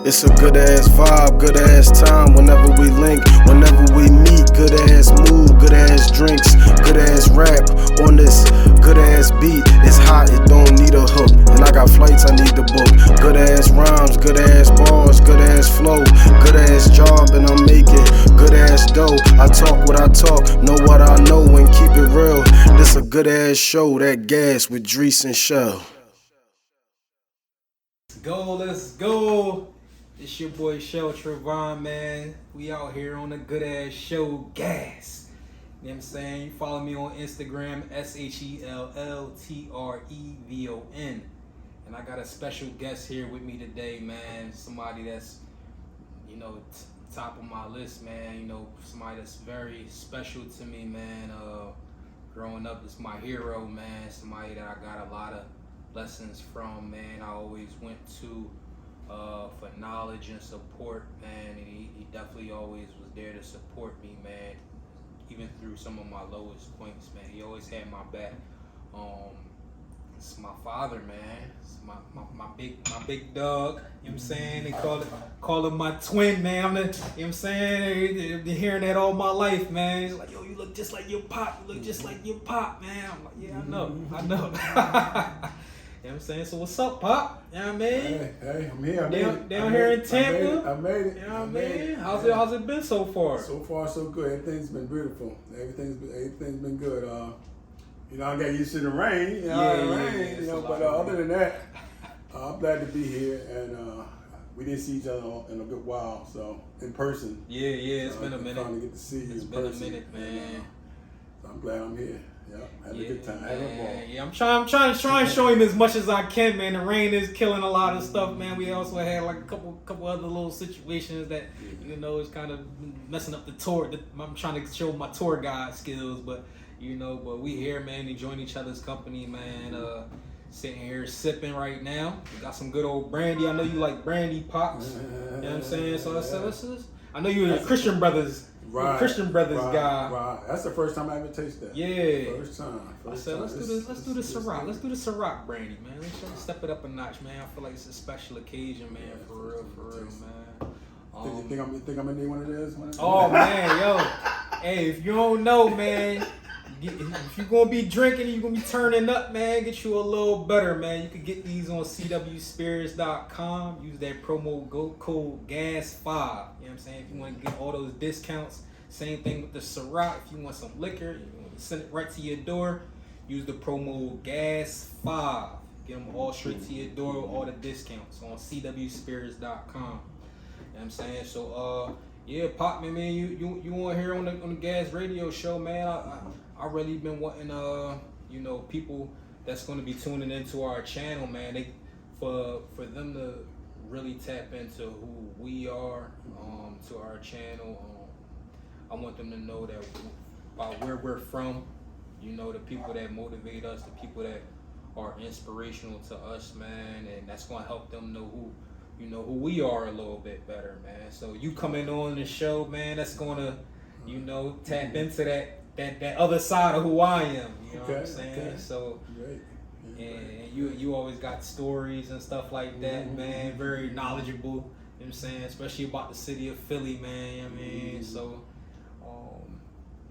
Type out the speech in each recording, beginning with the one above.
It's a good ass vibe, good ass time whenever we link, whenever we meet. Good ass mood, good ass drinks, good ass rap on this good ass beat. It's hot, it don't need a hook, and I got flights I need to book. Good ass rhymes, good ass bars, good ass flow, good ass job, and I'm making good ass dough. I talk what I talk, know what I know, and keep it real. This a good ass show, that gas with Drees and Shell. Let's go. It's your boy Shelltrevon, man. We out here on a good ass show, gas. You know what I'm saying? You follow me on Instagram, SHELLTREVON. And I got a special guest here with me today, man. Somebody that's, top of my list, man. Somebody that's very special to me, man. Growing up, it's my hero, man. Somebody that I got a lot of lessons from, man. I always went to for knowledge and support, man, and he definitely always was there to support me, man, even through some of my lowest points, man. He always had my back. It's my father, man. It's my big dog. You know what I'm saying? They call him my twin, man. You know what I'm saying? I've been hearing that all my life, man. He's like, yo, you look just like your pop. You look just like your pop, man. I'm like, yeah, I know. You know what I'm saying? So what's up, Pop? You know what I mean? Hey, I'm here. Down here in Tampa. I made it. You know what I mean? How's it been so far? So far, so good. Everything's been beautiful. Everything's been good. I got used to the rain. But other than that, I'm glad to be here. And we didn't see each other in a good while, so in person. Yeah, it's been a minute. Finally get to see you in person. It's been a minute, man. So I'm glad I'm here. Yeah, having a good time. Having a ball. Yeah, I'm trying to show him as much as I can, man. The rain is killing a lot of stuff, man. We also had like a couple other little situations that is kind of messing up the tour. I'm trying to show my tour guide skills, but we here, man, enjoying each other's company, man. Sitting here sipping right now. We got some good old brandy. I know you like brandy, Pops. You know what I'm saying? So I know you're a Christian Brothers. Right, Christian Brothers guy. Right. That's the first time I ever tasted that. Yeah. First time. Let's do the Ciroc. Let's do the Ciroc brandy, man. Let's try to step it up a notch, man. I feel like it's a special occasion, man. For real, man. You think I'm gonna need one of those? Oh man, yo. Hey, if you don't know, man, if you're gonna be drinking, you're gonna be turning up, man. Get you a little better, man. You can get these on cwspirits.com. Use that promo code GAS5. You know what I'm saying? If you want to get all those discounts. Same thing with the Ciroc. If you want some liquor, you want to send it right to your door. Use the promo GAS5. Get them all straight to your door with all the discounts on cwspirits.com. You know what I'm saying? So yeah, Pop, man, you on here on the Gas Radio Show, man. I really been wanting people that's going to be tuning into our channel, man. For them to really tap into who we are, to our channel. I want them to know that about where we're from. The people that motivate us, the people that are inspirational to us, man, and that's going to help them know who we are a little bit better, man. So you coming on the show, man, that's going to tap into that other side of who I am. You know what I'm saying? Okay. So, great. And you always got stories and stuff like that, man. Very knowledgeable. You know what I'm saying? Especially about the city of Philly, man. You know what I mean? So,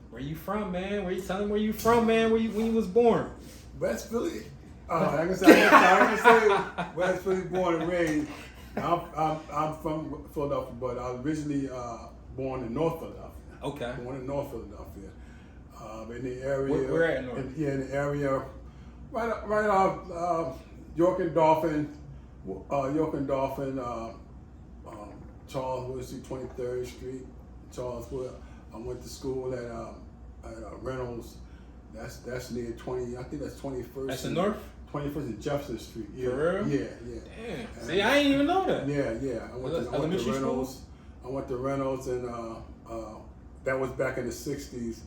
where you from, man? Tell them where you from, man? When you was born? West Philly. I can say West Philly, born and raised. I'm from Philadelphia, but I was originally born in North Philadelphia. Okay. Born in North Philadelphia. In the area. Where at North? In the area, right off York and Dolphin, Charleswood Street, 23rd Street, Charleswood. I went to school at Reynolds. That's near 20. I think that's 21st. That's the North. 21st and Jefferson Street. Yeah. For real? Yeah. Damn. See, I didn't even know that. Yeah. I went to Reynolds. I went to Reynolds, and that was back in the 60s.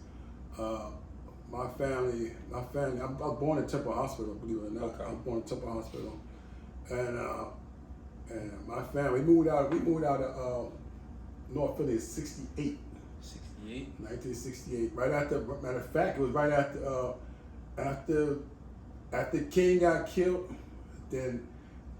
My family. I was born in Temple Hospital, believe it or not. Okay. I was born in Temple Hospital, and my family moved out of North Philly in '68. 1968. Right after, matter of fact, it was right after King got killed. Then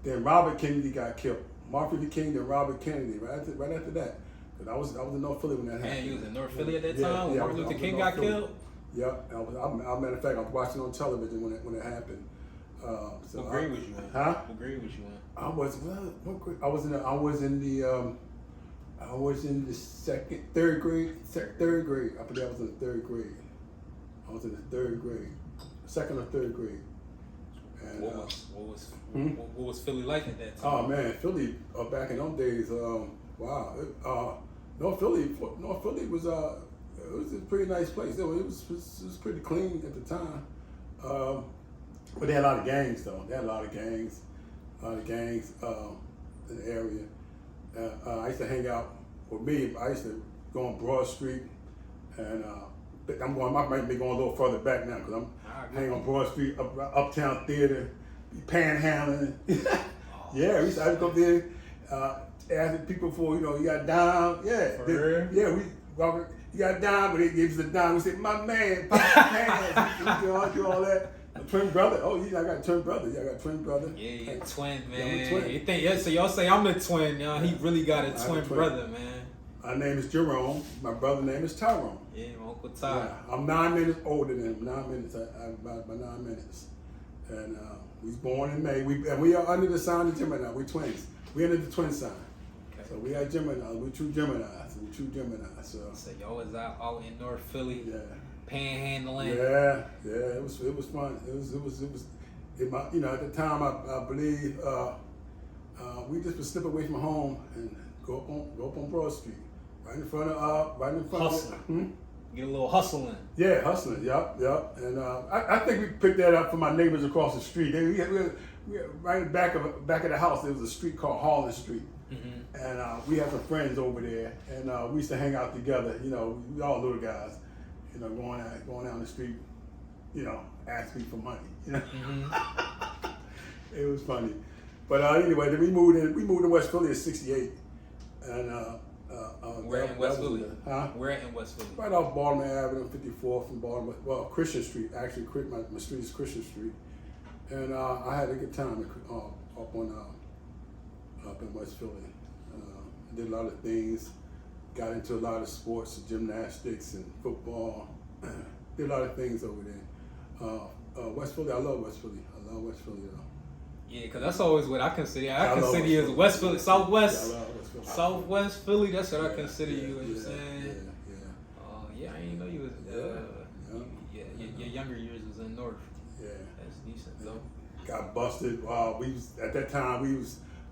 Robert Kennedy got killed. Martin Luther King and Robert Kennedy. Right after that, because I was in North Philly when that happened. Man, you was in North Philly at that time when Martin Luther King got killed. Yep. Matter of fact, I was watching on television when it happened. What grade was you in? Huh? What grade was you in? I was what grade? I was in the third grade. I believe I was in the third grade. I was in the third grade, second or third grade. And, what was Philly like at that time? Oh man, Philly back in those days. Wow. North Philly was it was a pretty nice place. It was pretty clean at the time. But they had a lot of gangs though. They had a lot of gangs in the area. I used to hang out with me. I used to go on Broad Street, and I might be going a little further back now because I'm hanging on Broad Street, Uptown Theater, panhandling. Yeah, we used to go there, asking people for, you got down. Yeah, you got down, but they gave us the dime. We said, my man, pop the pants. Do all that. A twin brother. Oh, yeah, I got a twin brother. Yeah, I got a twin brother. Yeah, you're a twin, man. Yeah, I'm a twin. You think, so y'all say I'm the twin. He really got a twin brother, man. My name is Jerome. My brother's name is Tyrone. Yeah, my Uncle Ty. Yeah, I'm 9 minutes older than him. 9 minutes. About 9 minutes. And we was born in May. We are under the sign of Gemini. We're twins. We under the twin sign. Okay. So we are Gemini. We're true Gemini. So y'all was out in North Philly. Yeah. Panhandling. Yeah. It was fun. It was. At the time, I believe we just would slip away from home and go up on Broad Street, right in front of hustling. Get a little hustling. Yeah, hustling. Yep. And I think we picked that up from my neighbors across the street. We had right in the back of the house. There was a street called Holland Street. Mm-hmm. And we had some friends over there, and we used to hang out together. We all little guys. Going down the street, asking for money. Mm-hmm. It was funny, but anyway, then we moved to West Philly in '68, and where in West Philly? Huh? Where in West Philly? Right off Baltimore Avenue, 54th from Baltimore. Well, Christian Street actually. My street is Christian Street, and I had a good time up in West Philly. Did a lot of things. Got into a lot of sports, gymnastics and football. Did a lot of things over there. West Philly, I love West Philly. Though. Yeah, because that's always what I consider. I consider you as West Philly, Southwest. Yeah, I love West Philly. Southwest Philly, that's what I consider you. You know what I'm saying? Yeah. I didn't know you was. Your younger years was in North. Yeah. That's decent though. Got busted. At that time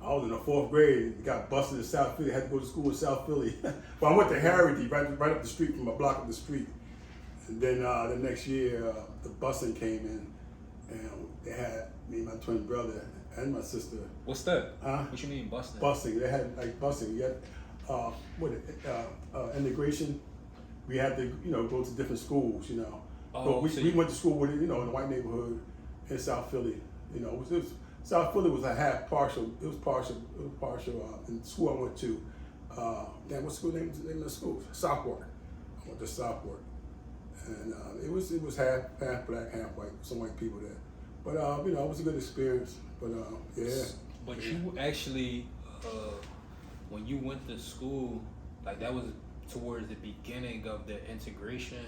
I was in the 4th grade. Got busted in South Philly. Had to go to school in South Philly. Well, I went to Harrity, right up the street from a block up the street. And then the next year, the busing came in, and they had me and my twin brother and my sister. What's that? What you mean busing? Busing. They had busing. We had integration. We had to go to different schools. But we went to school with in the white neighborhood in South Philly. South Philly was a half partial. It was partial. In the school I went to, what school name of the school? Southwark. I went to Southwark, and it was half black, half white. Some white people there, but it was a good experience. But yeah. But you actually, when you went to school, like that was towards the beginning of the integration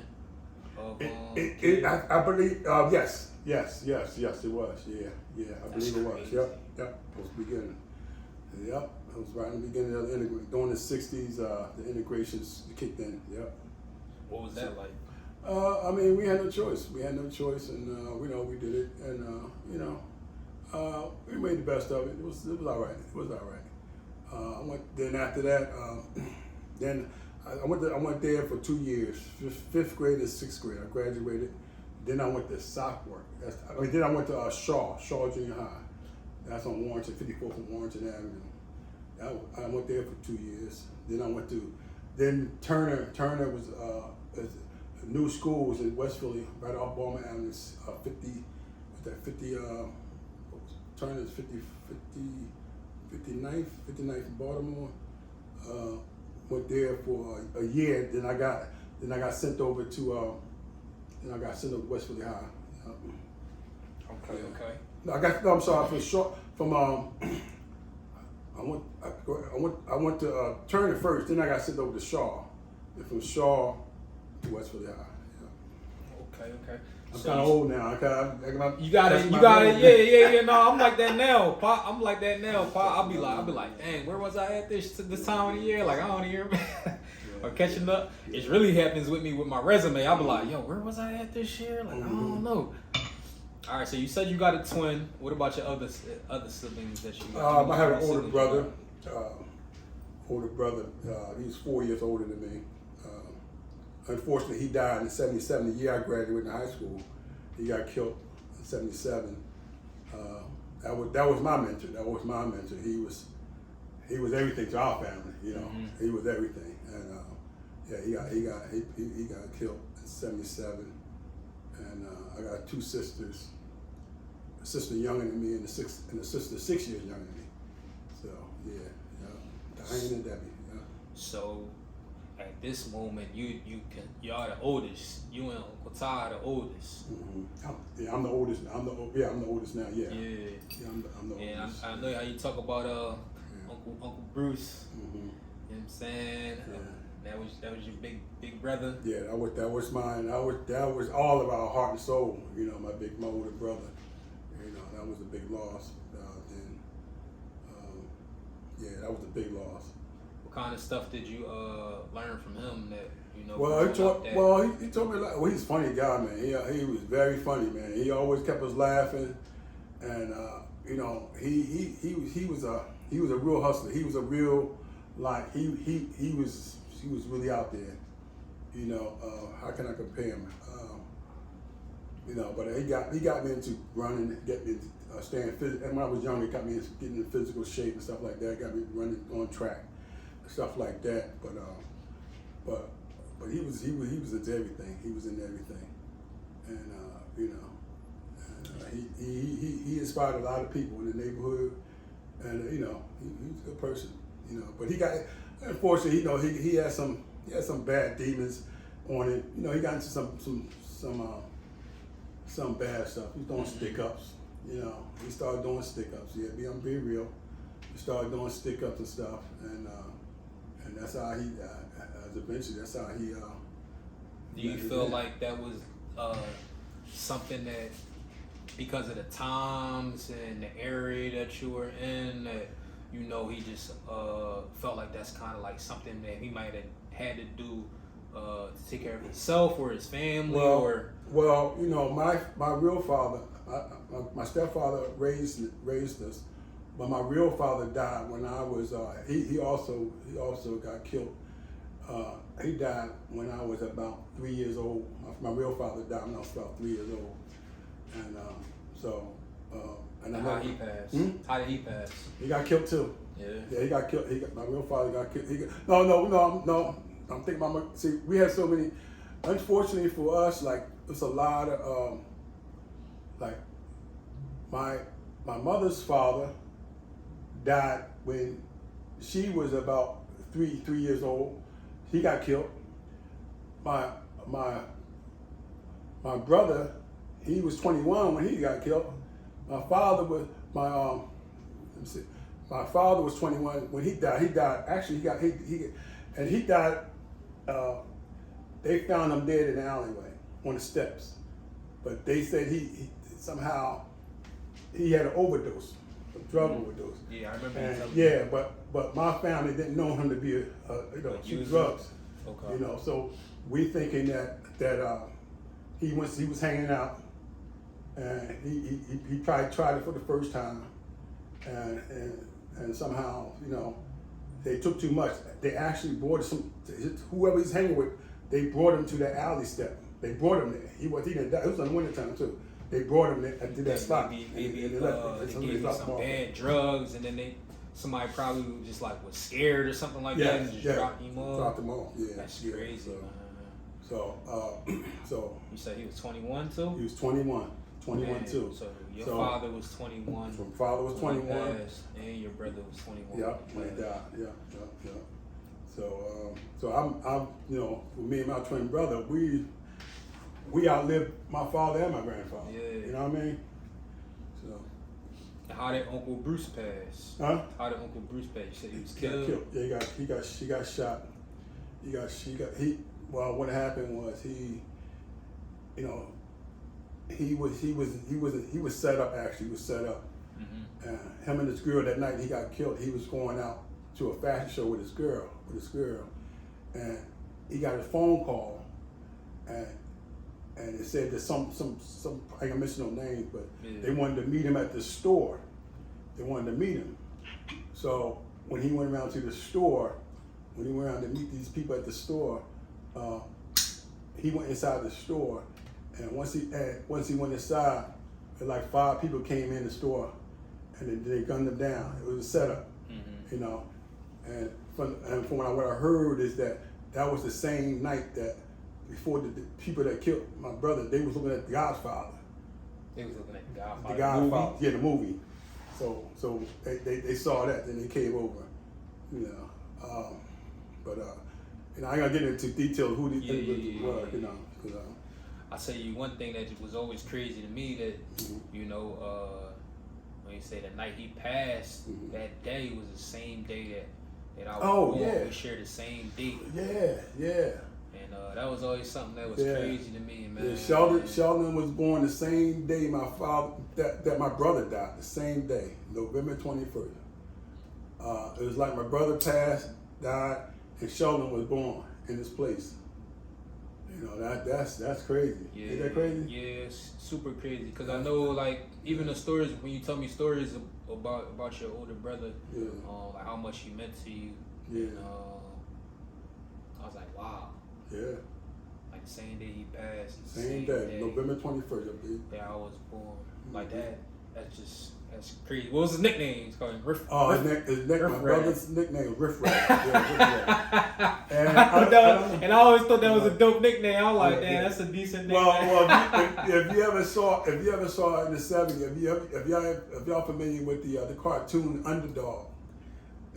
of. I believe yes, it was. Yeah, I believe it was. Yep. It was the beginning. Yep, it was right in the beginning of the integration. During the '60s, the integrations kicked in. Yep. What was that like? We had no choice. And we did it, and we made the best of it. It was all right. Then after that, I went there for 2 years, 5th grade and 6th grade. I graduated. Then I went to Southwark. Then I went to Shaw Junior High. That's on Warrington, 54th and Warrington Avenue. I went there for 2 years. Then I went to, Turner was a new school was in West Philly, right off Baltimore Avenue, 50, Turner's 59th in Baltimore. Went there for a year. Then I got sent over to West Philly High. Okay. I'm sorry, from I went to Turner first, then I got sent over to Shaw, and from Shaw to West Philly High. Yeah. Okay. I'm So kind of old now. You got it. Yeah. No, I'm like that now, Pop. I'll be like, dang, where was I at this time of the year? Like, I don't even remember. Or catching up. It really happens with me with my resume. I'll be like, yo, where was I at this year? Like, I don't know. All right, so you said you got a twin. What about your other siblings that you got? I have an older brother. He's 4 years older than me. Unfortunately, he died in '77. The year I graduated high school, he got killed in '77. That was my mentor. He was everything to our family. You know, he was everything. And he got killed in '77. And I got two sisters. A sister younger than me, and a sister 6 years younger than me. So Diane and Debbie. Yeah. So at this moment, y'all the oldest. You and Uncle Ty are the oldest. I'm the oldest now. I'm the oldest now. Yeah. I'm the and oldest. I know how you talk about Uncle Bruce. You know what I'm saying? Yeah. That was your big brother. Yeah, that was mine. That was all of our heart and soul. You know, my older brother. You know, that was a big loss. That was a big loss. What kind of stuff did you learn from him that you know? He told me like, he's a funny guy, man. He was very funny, man. He always kept us laughing, and you know, he was a real hustler. He was a real he was really out there. You know, how can I compare him? You know, but he got me into running, get me into staying physical. And when I was younger, he got me into getting in physical shape and stuff like that. Got me running on track, and stuff like that. But he was into everything. He was into everything, and you know, he inspired a lot of people in the neighborhood, and you know, he was a good person. You know, but he got, unfortunately, you know, he had some bad demons on it. You know, he got into some bad stuff. He was doing stick-ups. You know, he started doing stick-ups. Yeah, I'm being real. He started doing stick-ups and stuff, and that's how he. Eventually, that's how he. Do you feel like that was something that, because of the times and the area that you were in, that you know he just felt like that's kind of like something that he might have had to do to take care of himself or his family? Well, you know, my real father, my stepfather raised us, but my real father died when I was. He also got killed. He died when I was about 3 years old. My real father died when I was about 3 years old, and and how he passed? How did he pass? He got killed too. Yeah, he got killed. My real father got killed. No. I'm thinking about we had so many. Unfortunately for us, like it's a lot of like my mother's father died when she was about three years old. He got killed. My brother, he was 21 when he got killed. My father was my father was 21 when he died. He died. Actually, he died. They found him dead in the alleyway on the steps, but they said he somehow he had an overdose, a drug overdose. Yeah, I remember. And, but my family didn't know him to be shoot drugs. Okay. You know, so we thinking that he was hanging out, and he probably tried it for the first time, and somehow, you know, they took too much. They actually brought whoever he's hanging with. They brought him to the alley step. They brought him there. He didn't die. It was in the wintertime too. They brought him there to that spot. Maybe they gave him some bad drugs, and then somebody probably just like was scared or something like that, and just dropped him off. Dropped him off. Yeah, that's crazy. So you said he was 21 too. He was 21. 21 too. So your father was 21. My father was 21. And your brother was 21. Yeah, when he died. Yeah. So I'm you know, for me and my twin brother, we outlived my father and my grandfather. Yeah. You know what I mean? So. How did Uncle Bruce pass? Huh? How did Uncle Bruce pass? You said he was He got killed. Yeah, he got shot. Well, what happened was he was set up. Actually, he was set up. Him and this girl that night he got killed. He was going out to a fashion show with his girl, and he got a phone call, and it said that some I ain't gonna mention no names, but they wanted to meet him at the store. They wanted to meet him. So when he went around to the store, when he went around to meet these people at the store, he went inside the store, and once he went inside, like 5 people came in the store, and they gunned him down. It was a setup, you know. And from what I heard is that was the same night that before the people that killed my brother, they was looking at The Godfather. They was looking at The Godfather. The Godfather, yeah, the movie. So they saw that, then they came over, you know. But you know, I ain't gonna get into detail who these people were, you know. Cause, I'll tell you one thing that was always crazy to me that, you know, when you say the night he passed, that day was the same day that I was born. Yeah. We shared the same date. Yeah. And that was always something that was crazy to me, man. Yeah, Sheldon was born the same day my father, that my brother died, the same day, November 21st. It was like my brother passed, died, and Sheldon was born in this place. You know, that's crazy. Yeah, Ain't that crazy? Yeah, it's super crazy. Because I know, like, even the stories, when you tell me stories about your older brother, like how much he meant to you. Yeah. And, I was like, wow. Yeah. Like the same day he passed. Same day, November 21st. That I was born. Like that. That's crazy. What was his nickname? He's called Riff. My brother's nickname was Riff Raff. Yeah, and I always thought that was a dope nickname. I was like, damn, that's a decent name. Well, if you ever saw it in the '70s, if y'all familiar with the cartoon Underdog,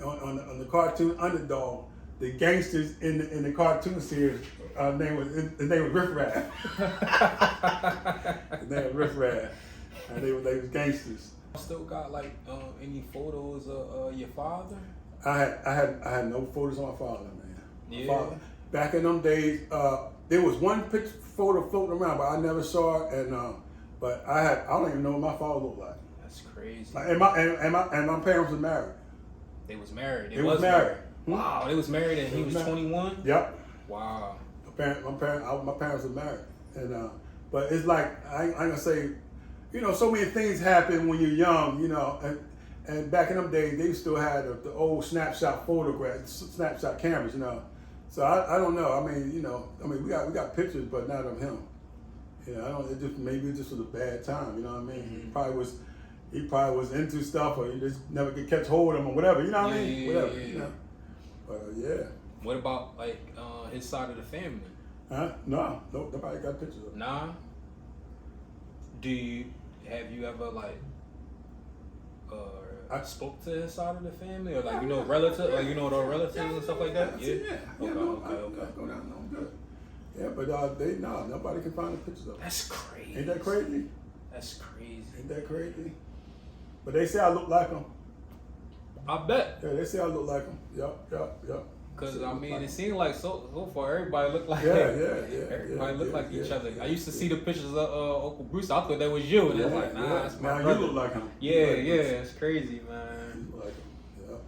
on the cartoon Underdog, the gangsters in the cartoon series, his name was Riff Raff. His name was Riff Raff, and they was gangsters. Still got like any photos of your father? I had no photos of my father, man. Yeah. Father, back in them days, there was one photo floating around, but I never saw it. And but I don't even know what my father looked like. That's crazy. And my parents were married. They was married. They was married. Wow, they was married and he was 21. Yep. Wow. My parents were married, and but it's like I ain't gonna say. You know, so many things happen when you're young, you know, and back in them days, they still had the old snapshot photographs, snapshot cameras, you know. So I don't know. I mean, you know, we got pictures, but not of him. You know, maybe it just was a bad time, you know what I mean? He probably was into stuff, or he just never could catch hold of him, or whatever, you know what I mean? Whatever, you know. But yeah. What about like his side of the family? Huh? No, nobody got pictures of him. Nah. Have you ever like I spoke to his side of the family, or like relatives, like the relatives and stuff like that? Yeah. Okay. Go down, no good. Yeah, but nobody can find the pictures of him. That's crazy. Ain't that crazy? That's crazy. Ain't that crazy? But they say I look like him. I bet. Yeah, they say I look like him. Yup. Because I mean, it seemed like so far everybody looked like everybody looked like each other. I used to see the pictures of Uncle Bruce. I thought that was you, and it's like, nah, that's my brother. You look like him. Yeah, it's crazy, man. You look like him.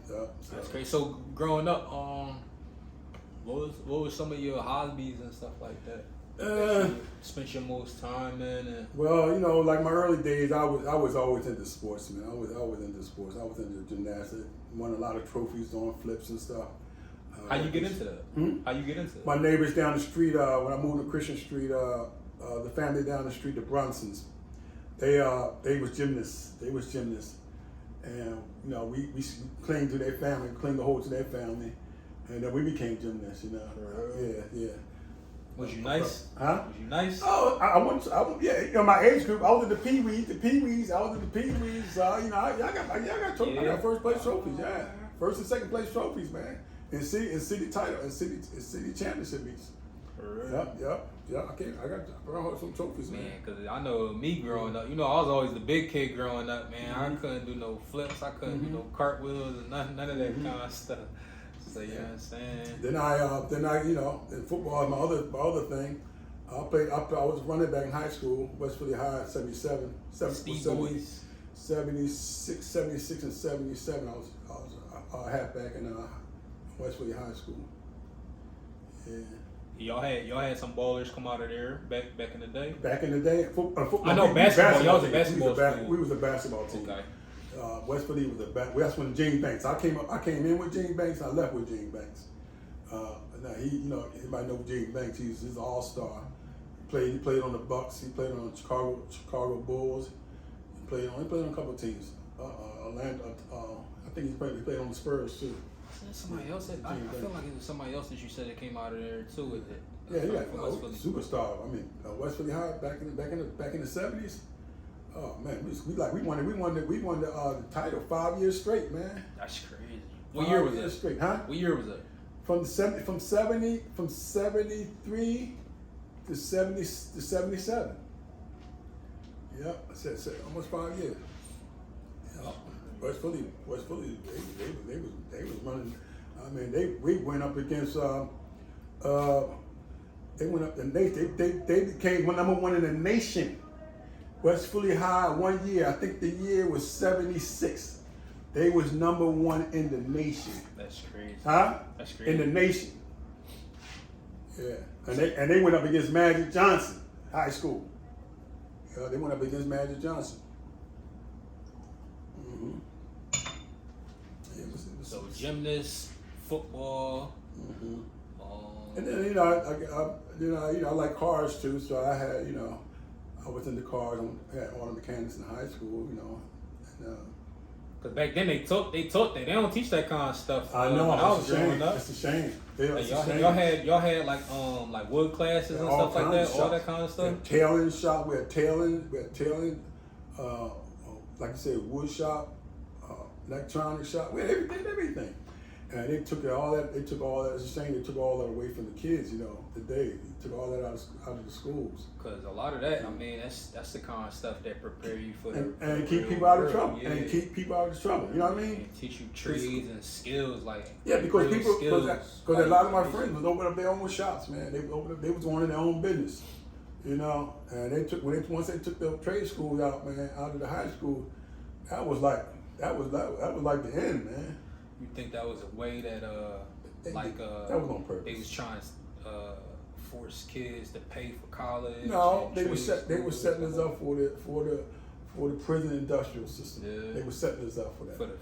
Yep. That's crazy. So growing up, what was some of your hobbies and stuff like that? That you spent your most time in? And... Well, you know, like my early days, I was always into sports, man. I was into sports. I was into gymnastics. Won a lot of trophies on flips and stuff. How you get into that? How you get into that? My neighbors down the street, when I moved to Christian Street, the family down the street, the Brunsons, they was gymnasts. And you know, we clinged to their family, clinged the hold to their family, and then we became gymnasts. You know, yeah. Was you nice? Huh? Was you nice? Oh, I went, yeah. You know, my age group, I was in the Pee-wees. I was in the Pee-wees. You know, I got trophies. I got first place trophies. Yeah, first and second place trophies, man. In city title and city championship meets. For real. Yep. I got some trophies, man. Because I know me growing up, I was always the big kid growing up, man. I couldn't do no flips. I couldn't do no cartwheels and none of that kind of stuff. So, you know what I'm saying? Then I, in football, my other thing, I was running back in high school, West Philly High, 77, 76, and 77. I was a halfback in West Philly High School. Yeah. Y'all had some ballers come out of there back in the day. Back in the day, football. I know basketball. Y'all was a basketball school. We was a basketball team. Okay. West Philly was that's when Gene Banks. I came in with Gene Banks. I left with Gene Banks. Now everybody know Gene Banks. He's an all-star. He played on the Bucks. He played on the Chicago Bulls. He played on a couple of teams. Atlanta. I think he played on the Spurs too. Somebody else. I feel like it was somebody else that you said that came out of there too. With it. Yeah, superstar. I mean, West Philly High back in the 70s. Oh man, we won the title 5 years straight, man. That's crazy. What year was that? Straight, huh? What year was that? From 73 to 77. Yep, I said almost 5 years. Yep. West Philly, they was running. I mean, we went up against. They went up and they became number one in the nation. West Philly High 1 year. I think the year was 76. They was number one in the nation. That's crazy. Huh? That's crazy. In the nation. Yeah, and they went up against Magic Johnson High School. Yeah, they went up against Magic Johnson. Mm-hmm. So gymnast, football. Mm-hmm. And then I like cars too. So I had I was into cars. I had auto mechanics in high school. Cause back then they taught that they don't teach that kind of stuff. I know. When I was growing up. It's a shame. Y'all had like wood classes and stuff like that. All that kind of stuff. Tailoring shop. We had tailoring. Like you said, wood shop, electronic shop. We had everything. And they took all that. It's a shame they took all that away from the kids. Today they took all that out of the schools. Cause a lot of that, I mean, that's the kind of stuff that prepare you for and keep people out of trouble. Yeah. And keep people out of trouble. You know what I mean? And teach you trades and skills because a lot of my friends was opening up their own shops, man. They was going in their own business. And once they took the trade schools out, man, out of the high school, that was like the end, man. You think that was a way that that was on purpose. They was trying to force kids to pay for college? No, they were setting us up for the prison industrial system. Yeah. They were setting us up for that.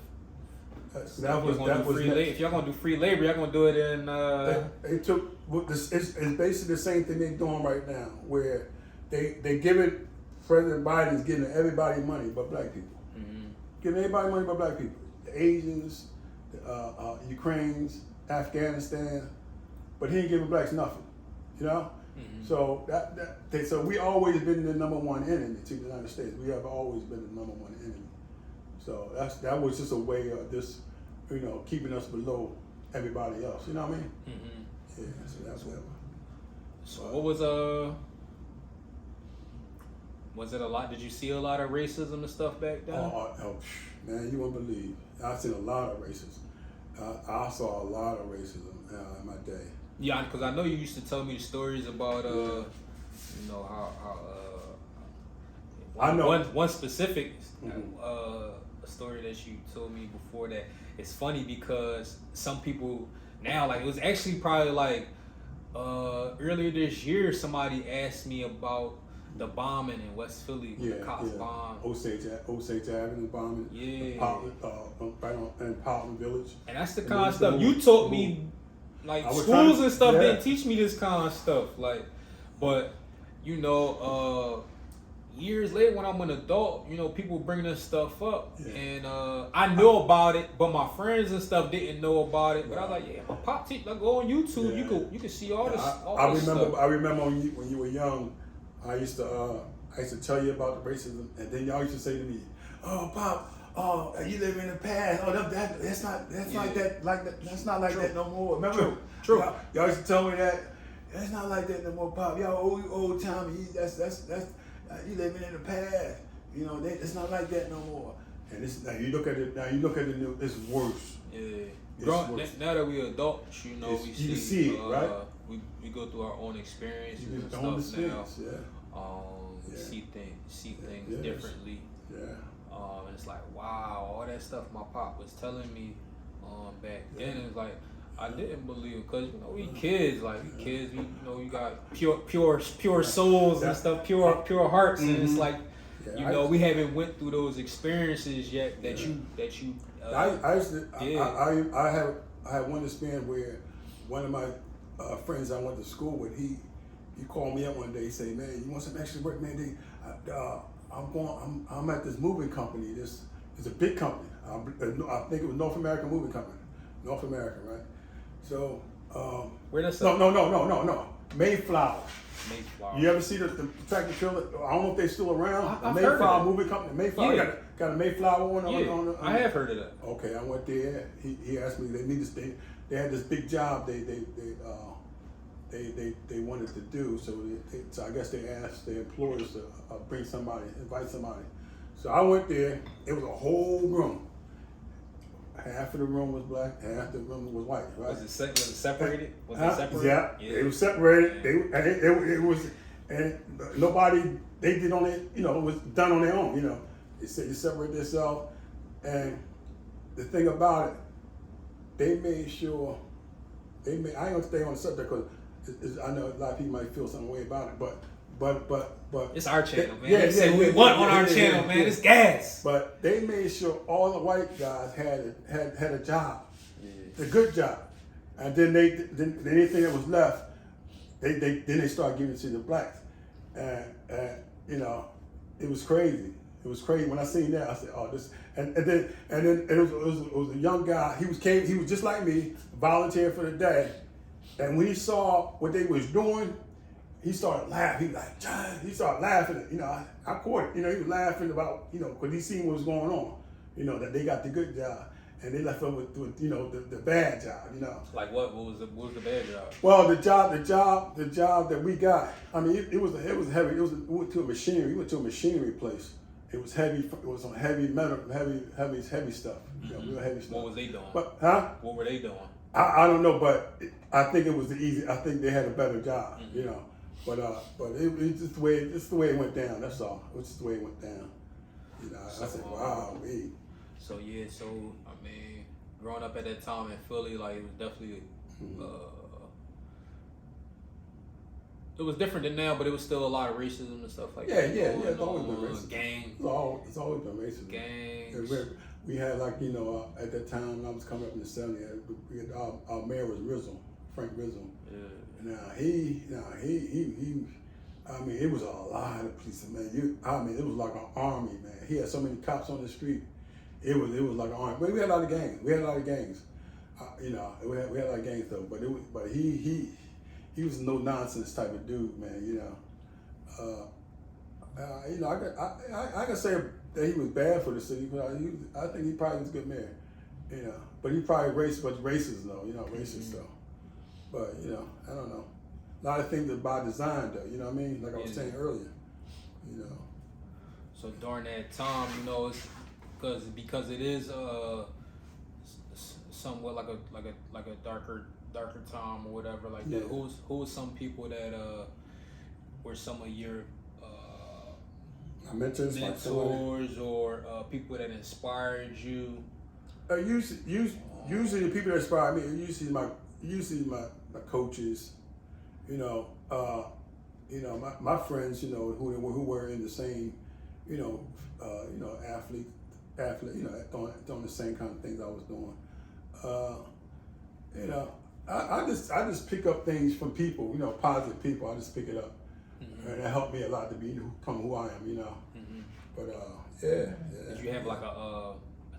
If y'all gonna do free labor, y'all gonna do it in. They took it's basically the same thing they're doing right now, where they giving President Biden's giving everybody money but black people. Mm-hmm. Giving everybody money but black people. The Asians, the Ukrainians, Afghanistan, but he ain't giving blacks nothing. Mm-hmm. So so we always been the number one enemy to the United States. We have always been the number one enemy. So that was just a way of just keeping us below everybody else. You know what I mean? Mm-hmm. Yeah. So that's what. So what was it a lot? Did you see a lot of racism and stuff back then? Oh man, you wouldn't believe. I've seen a lot of racism. I saw a lot of racism in my day. Yeah, because I know you used to tell me stories about how one specific a story that you told me before that it's funny because some people now, like, it was actually probably like earlier this year somebody asked me about the bombing in West Philly, the cops bombed Osage Avenue bombing, right in Parkland Village, and that's the kind of stuff you taught me. Like, schools and stuff didn't teach me this kind of stuff. Like, but years later when I'm an adult, people bring this stuff up, and I know about it, but my friends and stuff didn't know about it. But I was like, my pop teach. Like, go on YouTube, you can see all this. I remember when you were young, I used to tell you about the racism, and then y'all used to say to me, "Oh, Pop, you live in the past. Oh, that's not like that no more." Remember? True. Y'all used to tell me that, That's not like that no more, Pop. Y'all old time. That's you living in the past. You know, it's not like that no more. And it's now you look at it new. It's worse. Yeah. Now that we adults, you know, you see it, right? We go through our own experiences You and get stuff now. Yeah. See things differently. Yeah. And it's like, wow, all that stuff my pop was telling me back then. It's like I didn't believe it, because you know we kids, you know, you got pure souls and stuff, pure hearts, and it's like, you know, we haven't went through those experiences yet that you. I had one experience where one of my friends I went to school with, he called me up one day. He said, "Man, you want some extra work, man? I'm at this moving company. It's a big company. I think it was North American Moving Company, North America, right? So where that's no, Mayflower. Mayflower. You ever see the tractor trailer? I don't know if they're still around. I've Mayflower Moving Company. Mayflower got a Mayflower on the. I have heard of that. Okay, I went there. He asked me. They had this big job. They wanted to do. So I guess they asked their employers to invite somebody. So I went there. It was a whole room. Half of the room was black, half the room was white. Right? Was it separated? Was it separated? Yeah, it was separated. It was, and nobody. They did on it. You know, it was done on their own. You know, they said you separate themselves, and the thing about it, they made sure. I ain't gonna stay on the subject because I know a lot of people might feel some way about it, but it's our channel, man. They say we want on our channel, man. It's gas. But they made sure all the white guys had a job, a good job, and then anything that was left, they started giving it to the blacks, and you know, it was crazy. It was crazy when I seen that. I said, "Oh, this," and then it was a young guy. He was just like me, volunteering for the day, and when he saw what they was doing, he started laughing. He was like, "John," he started laughing. You know, I caught it. You know, he was laughing about, you know, because he seen what was going on. You know, that they got the good job and they left him with you know, the bad job. You know, like what was the bad job? Well, the job that we got. I mean, it was heavy. We went to a machinery place. It was heavy. It was on heavy metal, heavy stuff. You know, real heavy stuff. What was they doing? What were they doing? I don't know, but I think it was I think they had a better job. You know. But it's just the way it went down. That's all. It was just the way it went down. You know, I said, wow, we. So I mean, growing up at that time in Philly, like it was definitely, it was different than now, but it was still a lot of racism and stuff like that. Yeah. It's always been racism. Gangs. It's always been racism. Gangs. We had, like, you know, at that time when I was coming up in the 70s, our mayor was Frank Rizzo. Yeah. Now he, I mean, it was a lot of police, man. It was like an army, man. He had so many cops on the street. It was like an army. But we had a lot of gangs. You know, we had a lot of gangs though. But he was a no nonsense type of dude, man. You know, I can say that he was bad for the city, but I think he probably was a good mayor. You know, but he probably racist though. You know, racist though. But, you know, I don't know. A lot of things are by design, though. You know what I mean? Like I was saying earlier. You know. So during that time, you know, it's because it is somewhat like a darker time or whatever like that. Who was some people that were some of your mentors or people that inspired you? Usually the people that inspire me are usually my coaches, you know, my friends, you know, who were in the same, athlete, you know, doing the same kind of things I was doing. You know, I just pick up things from people, you know, positive people. I just pick it up, and that helped me a lot to become who I am, you know. But yeah. Did you have like a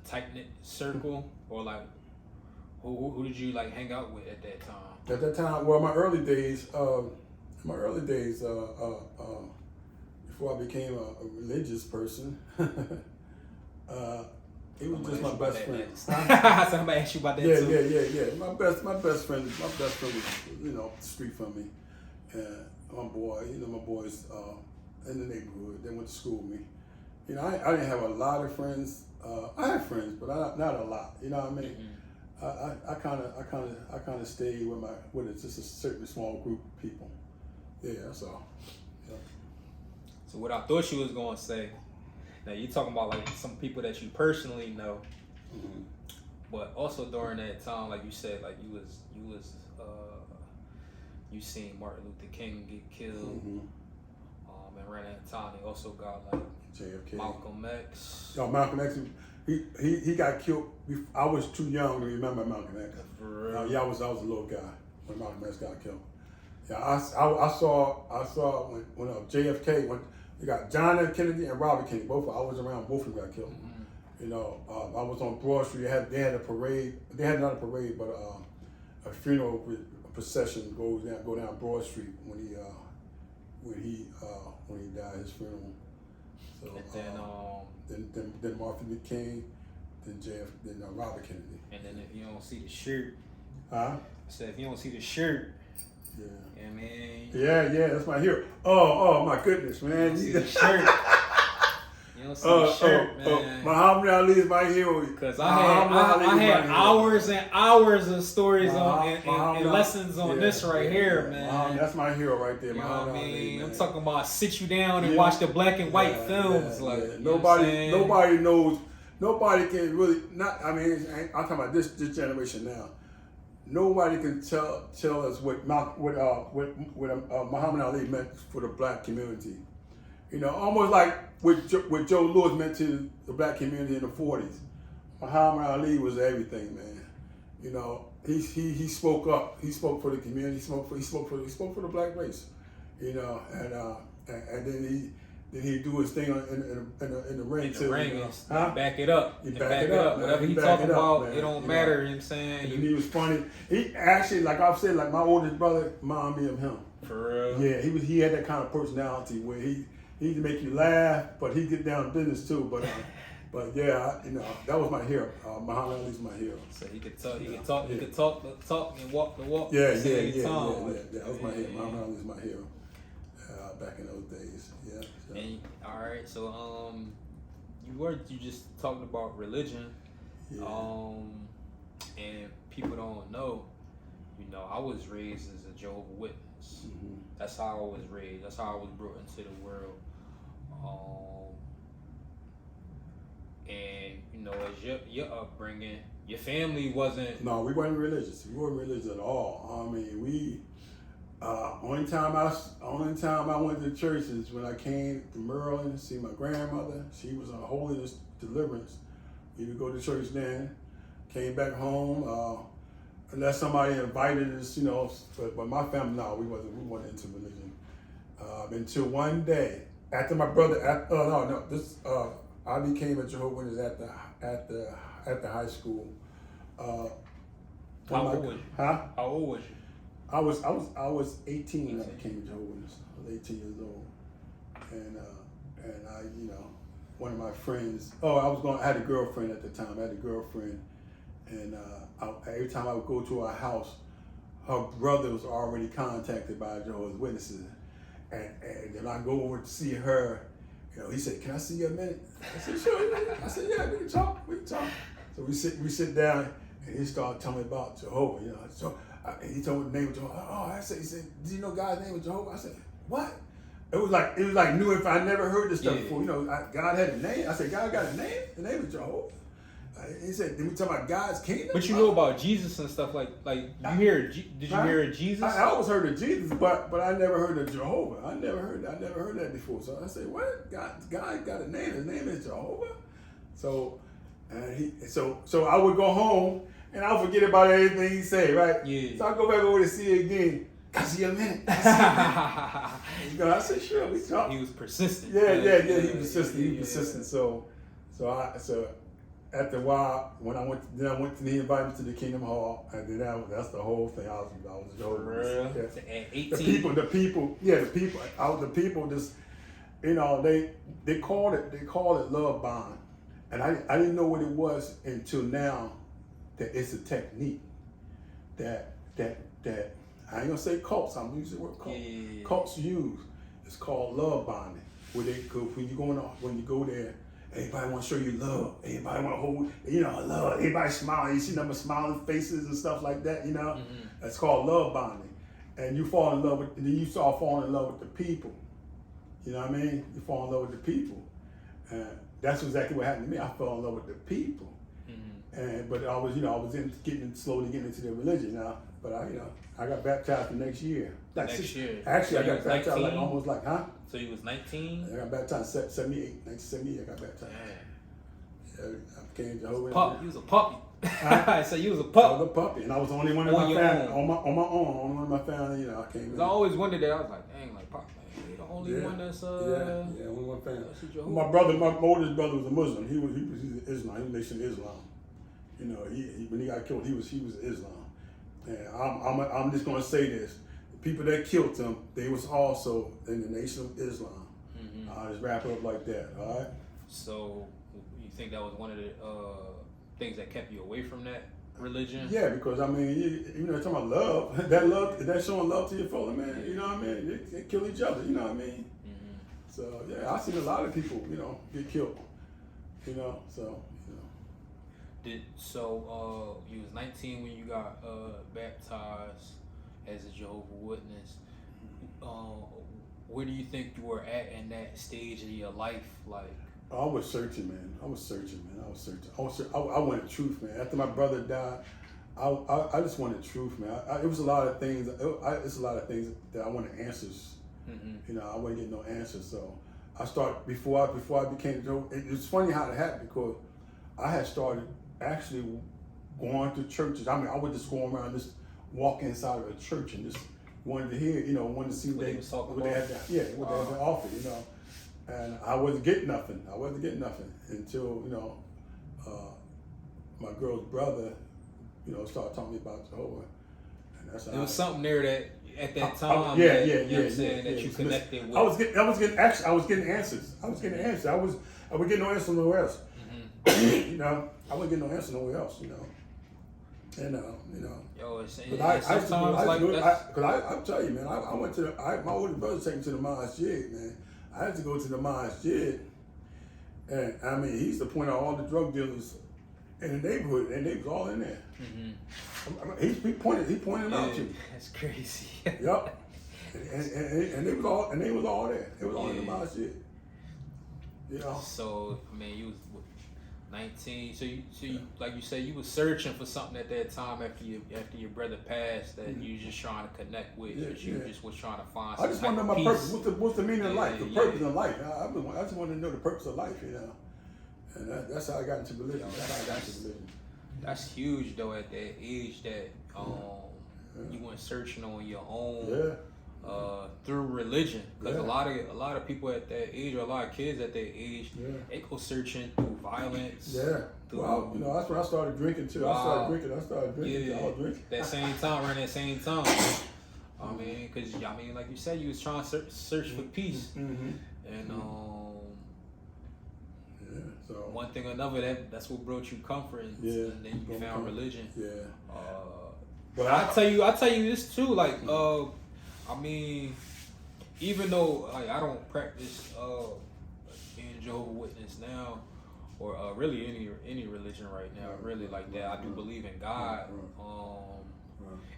tight knit circle, or like who did you like hang out with at that time? At that time, well, my early days, before I became a religious person, it was just my best friend. Somebody asked you about that too. Yeah. My best friend was, you know, up the street from me. And my boys in the neighborhood, they went to school with me. You know, I didn't have a lot of friends. I had friends, but not a lot. You know what I mean? I kind of stayed with just a certain small group of people. Yeah, that's all. Yeah. So what I thought you was gonna say, now you talking about like some people that you personally know, but also during that time, like you said, like you seen Martin Luther King get killed, and around that time they also got like JFK, Malcolm X. Oh, Malcolm X. He got killed. I was too young to remember Malcolm X. For real? Yeah, I was a little guy when Malcolm X got killed. Yeah, I saw when JFK, when they got John F. Kennedy and Robert Kennedy. I was around. Both of them got killed. You know, I was on Broad Street. They had a parade. They had not a parade, but a funeral procession go down Broad Street when he died. His funeral. So then Martin Luther King, then Robert Kennedy. And then if you don't see the shirt, huh? I said if you don't see the shirt, yeah. Yeah, man. Yeah, that's my hero. Oh my goodness, man. You don't see the shirt. You don't see the shirt, man. Muhammad Ali is my hero. Because I had hours and hours of stories and lessons on this right here, man. That's my hero right there. You know what I mean? I'm talking about sit you down and watch the black and white films. Nobody knows. Nobody can really I'm talking about this generation now. Nobody can tell us what Muhammad Ali meant for the black community. You know, almost like what Joe Louis meant to the black community in the 40s. Muhammad Ali was everything, man. You know, he spoke up. He spoke for the community. He spoke for the black race. You know, and then he do his thing in the ring too. Back it up. You back it up. Whatever he talking about, it don't matter. You know what I'm saying? And he was funny. He actually, like I've said, like my oldest brother reminded me of him. For real? Yeah, he had that kind of personality where he make you laugh, but he get down to business too. But yeah, you know, that was my hero. Muhammad Ali's my hero. So he could talk. He could talk the talk and walk the walk. Yeah. That was my hero. Muhammad Ali's my hero. Back in those days. Yeah. So. And, all right. So you just talking about religion. Yeah. And people don't know. You know, I was raised as a Jehovah's Witness. That's how I was raised. That's how I was brought into the world. And you know, as your upbringing, your family wasn't. No, we weren't religious. We weren't religious at all. I mean, we. Only time I went to church is when I came to Maryland to see my grandmother. She was on holiness deliverance. We would go to church then. Came back home. Unless somebody invited us, you know. But my family, no, we weren't into religion. Until one day, after my brother, I became a Jehovah's Witness at the high school. How old was you? Huh? How old was you? I was 18 when I became a Jehovah's Witness. I was 18 years old, and I, you know, one of my friends. I had a girlfriend at the time. I had a girlfriend, and every time I would go to her house, her brother was already contacted by Jehovah's Witnesses, and then I go over to see her. You know, he said, "Can I see you a minute?" I said, "Sure." I said, "Yeah, we can talk. We can talk." So we sit down, and he started telling me about Jehovah. You know, so. He told me the name of Jehovah. He said, "Do you know God's name was Jehovah?" I said, "What?" It was like new if I never heard this stuff before. You know, God had a name. I said, "God got a name? The name is Jehovah." He said, "Did we talk about God's kingdom?" But you know about Jesus and stuff like you hear? Did you hear of Jesus? I always heard of Jesus, but I never heard of Jehovah. I never heard that before. So I said, "What? God got a name? His name is Jehovah." So I would go home. And I'll forget about everything he said, right? Yeah. So I go back over to see it again. Can I see you a minute? I said, "Sure, we talk." He was persistent. Yeah. He was persistent. So after a while, when I went, he invited me to the Kingdom Hall, and then that's the whole thing. I was Jehovah's. Yeah. At 18. The people just, you know, they called it love bond, and I didn't know what it was until now. That it's a technique that I ain't gonna say cults. I'm using the word cult. Yeah. Cults use. It's called love bonding. Where they go when you go there, everybody want to show you love. Everybody want to hold, love. Everybody smiling. You see them smiling faces and stuff like that. That's called love bonding. And you fall in love with. Then you start falling in love with the people. You know what I mean? You fall in love with the people, and that's exactly what happened to me. I fell in love with the people. But I was slowly getting into their religion now. But I got baptized the next year. Next year. Actually, So I got baptized 19? almost So you was 19? I got baptized in 1978. I got baptized. Yeah, I became Jehovah's. Pup. You was a puppy. Huh? So you was a I pup. was a puppy, and I was the only one in On my your family. own. On my own. Only one in my family. I came in. I always wondered that. I was like, dang, like Pop, man, you the only one that's yeah, only one family. that's a Jehovah. My oldest brother was a Muslim. He was Islam. He was Nation Islam. When he got killed, he was Islam. And I'm just gonna say this: the people that killed him, they was also in the Nation of Islam. I'll just wrap it up like that. All right. So you think that was one of the things that kept you away from that religion? Yeah, because talking about love, that showing love to your fellow man. You know what I mean? They kill each other. You know what I mean? So yeah, I've seen a lot of people, get killed. So you was 19 when you got baptized as a Jehovah's Witness. Where do you think you were at in that stage of your life? Like, I was searching, man. I wanted truth, man. After my brother died, I just wanted truth, man. It was a lot of things. It's a lot of things that I wanted answers. I wasn't getting no answers. So I started before I became Joe. It's funny how it happened because I had started actually going to churches. I would just go around, just walk inside of a church and just wanted to hear, wanted to see what they had to offer, And I wasn't getting nothing. Until my girl's brother, started talking to me about Jehovah. And that's how there was something there that at that time, that you connected with. I was getting answers. I was getting no answer nowhere else. I wasn't getting no answer nowhere else. Yo, I'll tell you, man. I went to my older brother took me to the masjid, man. I had to go to the masjid, and he used to point out all the drug dealers in the neighborhood, and they was all in there. He pointed them out to me. That's crazy. Yup. And they was all there. They was all in the masjid. So you was 19. So you like you said, you was searching for something at that time after your brother passed that you just trying to connect with. You just was trying to find. I just want to know my purpose. What's the meaning of life? The purpose of life. I just want to know the purpose of life. And that's how I got into religion. That's huge though. At that age, that you went searching on your own. Through religion, because a lot of people at that age, or a lot of kids at that age, they go searching through violence. Well, that's when I started drinking too. Wow. I started drinking. I was drinking. That same time, around that same time. Because like you said, you was trying to search for peace, and so one thing or another, that's what brought you comfort, and then you found religion. But I tell you this too, like. Even though I don't practice being Jehovah's Witness now, or really any religion right now, really like that, I do believe in God.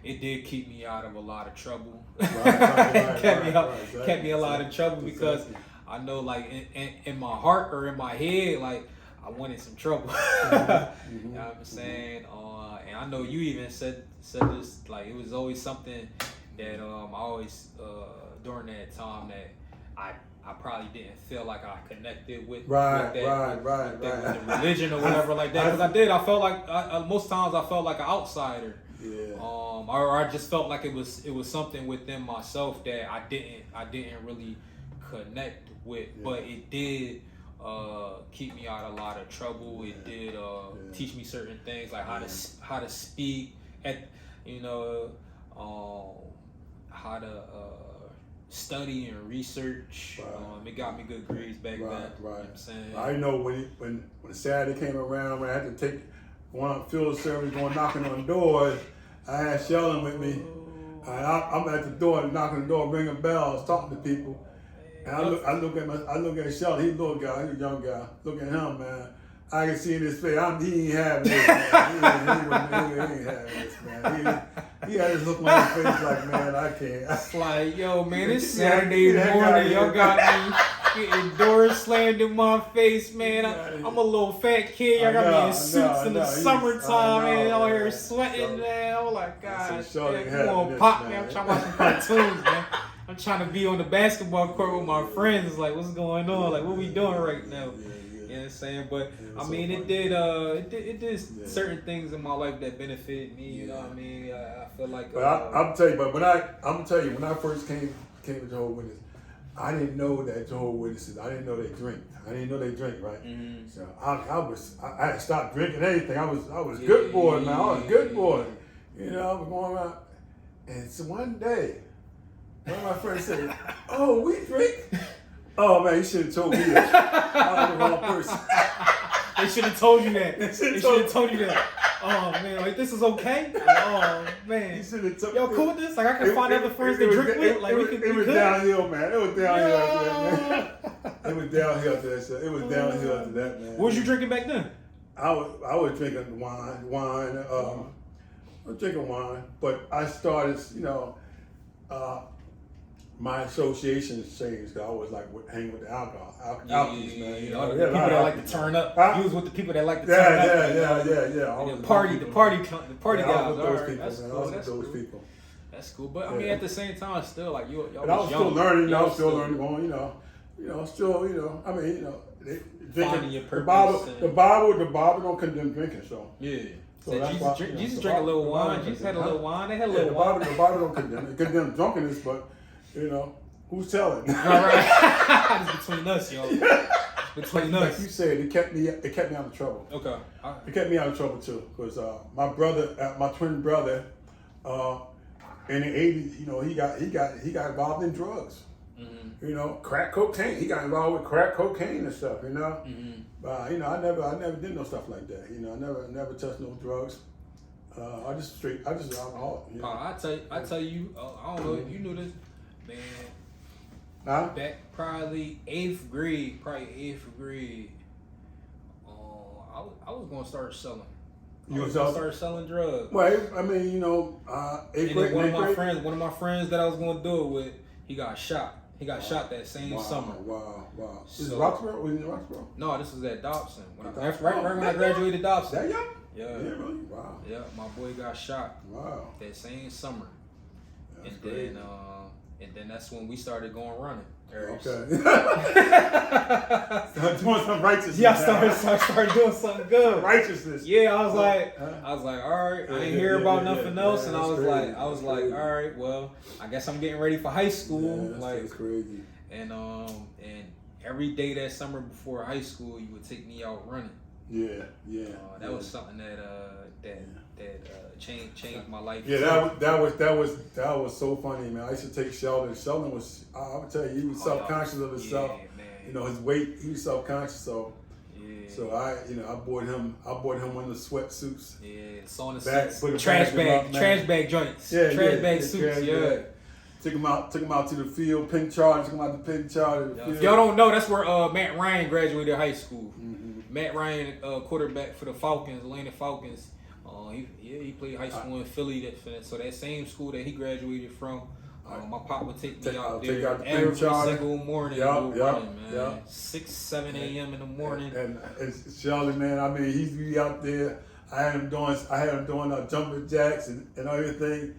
It did keep me out of a lot of trouble. Kept me a lot of trouble because I know, like in my heart or in my head, like I wanted some trouble. You know what I'm saying? And I know you even said this, like it was always something that I always during that time that I probably didn't feel like I connected with the religion or whatever like that, because I felt like most times I felt like an outsider. Or I just felt like it was something within myself that I didn't really connect with, but it did keep me out of a lot of trouble. It did teach me certain things, like how to speak at how to study and research. It got me good grades back then. You know what I'm saying? I know when Saturday came around, when I had to take one field service, going knocking on doors, I had Sheldon with me, And I'm at the door, knocking the door, ringing bells, talking to people. And I look at Sheldon. He's a little guy, he's a young guy. Look at him, man. I can see in his face, he ain't having this, man. He ain't having this, man. He had this look on his face like, man, I can't. It's like, yo, man, it's Saturday morning. Y'all got me getting doors slammed in my face, man. I'm a little fat kid. Y'all got me in suits in the summertime, man. Y'all here sweating, man. I'm like, God, come on, pop, man. I'm trying to watch some cartoons, man. I'm trying to be on the basketball court with my friends. Like, what's going on? Like, what we doing right now? You know what I'm saying? But I mean, it did certain things in my life that benefited me. You know what I mean? I feel like. But I'm tell you, when I first came to Jehovah's Witness, I didn't know that Jehovah's Witnesses. I didn't know they drink. Right? Mm-hmm. So I had stopped drinking anything. I was a good boy, man. I was a good boy. You know, I was going around, and so one day, one of my friends said, "Oh, we drink." Oh man, you should have told me that. I was the wrong person. They should have told you that. They should have told you that. Oh man, like this is okay. Oh man, you should have told. Yo, cool with this? Like I can find other friends to drink with. Like we could. It was downhill, man. It was downhill after that, man. It was downhill after that. It was downhill after that, man. What was you drinking back then? I was drinking wine. I was drinking wine, but I started, my associations changed. I was like hanging with the alkies, man. You know, the people that like to turn up. Huh? You was with the people that like to turn up. Yeah. The party guys. I was with those people, man. I was with those people. That's cool, but I mean, at the same time, still like y'all. But I was still learning. I was still learning. Going, I mean, drinking. Your purpose the Bible don't condemn drinking. So yeah. So Jesus drank a little wine. Jesus had a little wine. They had a little wine. The Bible don't condemn. It condemns drunkenness, but who's telling? All right. It's between us, yo. Between us. Like you said, it kept me out of trouble. Okay. It kept me out of trouble too, because my twin brother, in the 80s, he got involved in drugs. Mm-hmm. Crack cocaine. He got involved with crack cocaine and stuff. Mm-hmm. I never did no stuff like that. I never touched no drugs. I just alcoholic. I tell you, I don't know if you knew this, man. Huh? Back probably 8th grade. I was gonna start selling. I was gonna start selling drugs. Well, I mean, 8th grade. One of my friends that I was gonna do it with, he got shot. He got shot that same summer. Wow. This is Roxborough? Was it in Roxborough? No, this was at Dobson. Right when I graduated Dobson. That young? Yeah. Yeah, really? Wow. Yeah, my boy got shot. Wow. That same summer. That's great. And then that's when we started going running. Okay. Started doing some righteousness. Yeah, I started doing something good. Righteousness. Yeah, I was like, all right, I ain't hear about nothing else, and I was like, all right, well, I guess I'm getting ready for high school. That's crazy. And every day that summer before high school, you would take me out running. Yeah. That was something that changed my life. Yeah, that was so funny, man. I used to take Sheldon. Sheldon was, I would tell you, he was self-conscious of himself. Man. His weight, he was self-conscious. So I bought him one of the sweatsuits. Yeah, sauna suits, trash bag joints, trash bag suits. Yeah. Took him out to the field, pink charge. Took him out to pink charge. If y'all don't know, that's where Matt Ryan graduated high school. Mm-hmm. Matt Ryan, quarterback for the Falcons, Atlanta Falcons. He played high school in Philly. So that same school that he graduated from, my pop would take me out there every single morning. Running, man. 6, 7 a.m. in the morning. And Sheldon, man, I mean, he'd be out there. I had him doing jumping jacks and everything.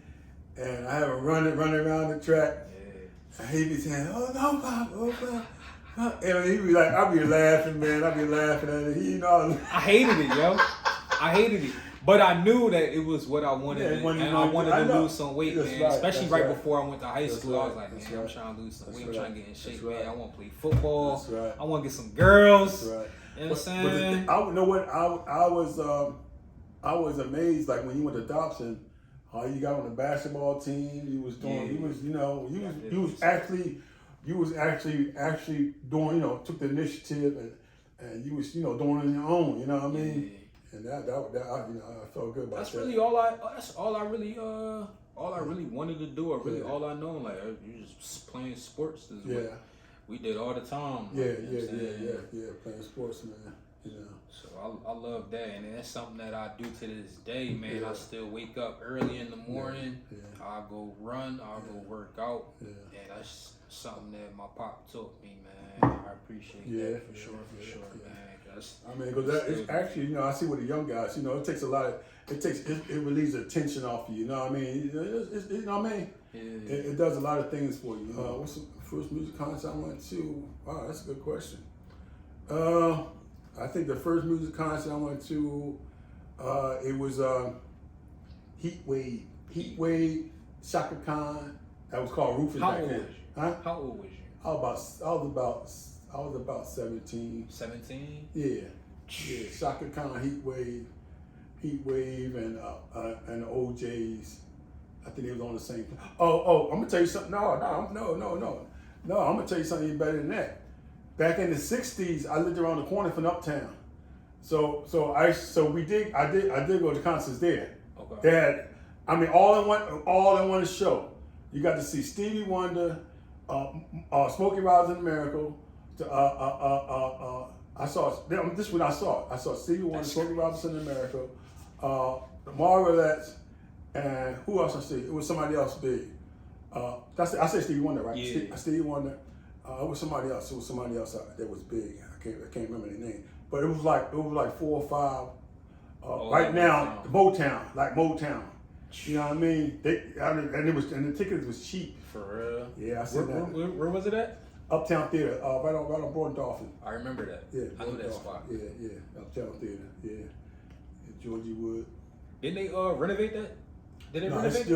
And I have him running around the track. Yeah. And he'd be saying, "Oh no, Pop, And he'd be like, I'd be laughing, man. I'd be laughing at it. I hated it, yo. I hated it. But I knew that it was what I wanted, and I wanted to lose some weight, man. Especially right before I went to high school. I was like, man, I'm trying to lose some weight. I'm trying to get in shape, man. I want to play football. I want to get some girls. You know what I'm saying? I know what I was amazed. Like when you went to Dobson, you got on the basketball team. You was doing. You was actually doing. Took the initiative and you was doing it on your own. You know what I mean? And that I felt good about That's that. really all I really wanted to do, or really all I know. Like you just playing sports. Is what we did all the time. Yeah, like, playing sports, man. You know. So I love that, and that's something that I do to this day, man. I still wake up early in the morning. I go run. I go work out, and that's something that my pop taught me, man. I appreciate that for sure, man. I mean, because it's actually, you know, I see with the young guys, you know, it takes a lot of, it relieves the tension off you, you know what I mean? You know what I mean? It does a lot of things for you. What's the first music concert I went to? Wow, that's a good question. I think the first music concert I went to, it was Heat Wave, Shaka Khan. That was called Rufus back then. Huh? How old was you? I was about 17. 17? Yeah. Shaka Khan, Heat Wave, and the OJs. I think they was on the same. Oh, I'm gonna tell you something. No. I'm gonna tell you something even better than that. Back in the '60s, I lived around the corner from Uptown. So I did go to concerts there. Okay. They had, I mean, all in one show. You got to see Stevie Wonder, Smokey Robinson and Miracle. I saw this is when I saw it. I saw Stevie Wonder, Smokey Robinson and Miracle, the Marvelettes, and who else I see? It was somebody else big. I said Stevie Wonder, right? Yeah. Stevie Wonder. It was somebody else. It was somebody else that was big. I can't remember their name. But it was like 4 or 5. Right now, Motown. You know what I mean? And the tickets was cheap. For real? Yeah, I said that. Where was it at? Uptown Theater, right on Broad and Dolphin. I remember that. Yeah, I know that spot. Yeah, Uptown Theater. Yeah, Georgie Wood. Didn't they renovate that? Did they renovate?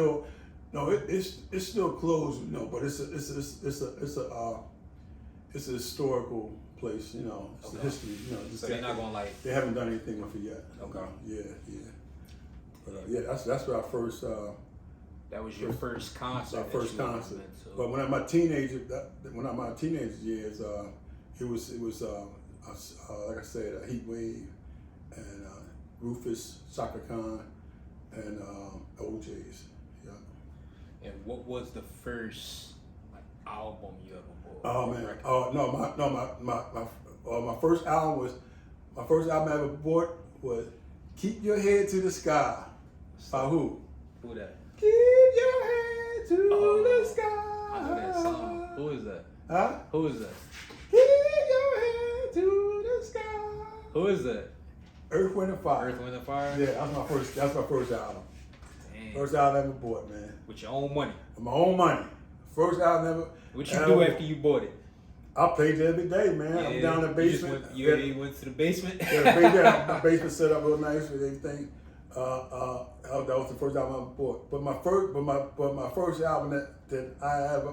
It's still closed. You know, but it's a historical place. You know, it's the history. You know, so they're not gonna they haven't done anything with it yet. Okay. Yeah. But that's where I first. That was your first concert. My first concert. But when I'm my teenager years, it was like I said, Heat Wave, and Rufus, Shaka Khan, and OJs. Yeah. And what was the first album you ever bought? Oh man. My first album I ever bought was "Keep Your Head to the Sky" by who? Who that? Keep your head to the sky. I know that song. Who is that? Huh? Who is that? Keep your head to the sky. Who is that? Earth, Wind and Fire. Earth, Wind and Fire? Yeah, that's my first album. Damn. First album I ever bought, man. With your own money? With my own money. First album ever. What you do after you bought it? I played it every day, man. Yeah, I'm down in the basement. You went to the basement? Yeah, my basement set up real nice with everything. That was the first album I ever bought. But my first album that I ever